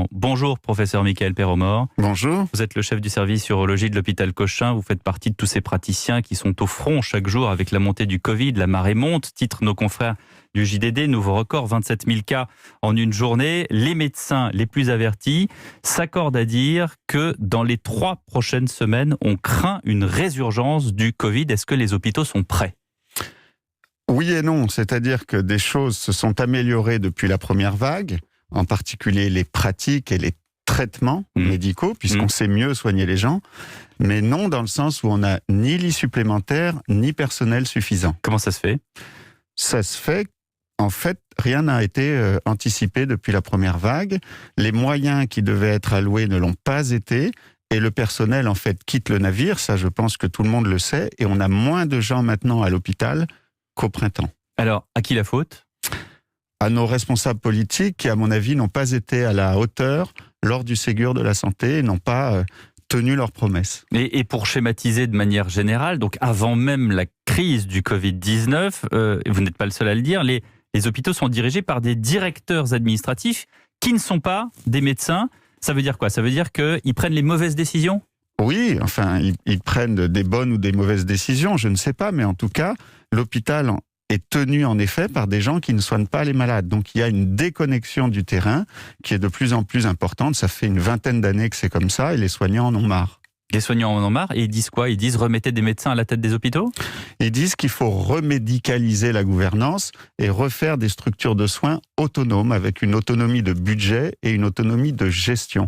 maintenant. Bonjour, professeur Mickaël Perromort. Bonjour. Vous êtes le chef du service urologie de l'hôpital Cochin. Vous faites partie de tous ces praticiens qui sont au front chaque jour avec la montée du Covid. La marée monte, titrent nos confrères du JDD. Nouveau record, 27 000 cas en une journée. Les médecins les plus avertis s'accordent à dire que dans les 3 prochaines semaines, on craint une résurgence du Covid. Est-ce que les hôpitaux sont prêts ? Oui et non, c'est-à-dire que des choses se sont améliorées depuis la première vague, en particulier les pratiques et les traitements médicaux, puisqu'on sait mieux soigner les gens, mais non dans le sens où on n'a ni lits supplémentaires, ni personnel suffisant. Comment ça se fait ? Ça se fait, en fait, rien n'a été anticipé depuis la première vague. Les moyens qui devaient être alloués ne l'ont pas été. Et le personnel, en fait, quitte le navire, ça je pense que tout le monde le sait, et on a moins de gens maintenant à l'hôpital qu'au printemps. Alors, à qui la faute ? À nos responsables politiques qui, à mon avis, n'ont pas été à la hauteur lors du Ségur de la santé et n'ont pas tenu leurs promesses. Et pour schématiser de manière générale, donc avant même la crise du Covid-19, vous n'êtes pas le seul à le dire, les hôpitaux sont dirigés par des directeurs administratifs qui ne sont pas des médecins. Ça veut dire quoi ? Ça veut dire qu'ils prennent les mauvaises décisions ? Oui, enfin, ils prennent des bonnes ou des mauvaises décisions, je ne sais pas, mais en tout cas, l'hôpital est tenu en effet par des gens qui ne soignent pas les malades. Donc il y a une déconnexion du terrain qui est de plus en plus importante. Ça fait une 20aine d'années que c'est comme ça et les soignants en ont marre. Les soignants en ont marre et ils disent quoi ? Ils disent remettez des médecins à la tête des hôpitaux ? Ils disent qu'il faut remédicaliser la gouvernance et refaire des structures de soins autonomes avec une autonomie de budget et une autonomie de gestion.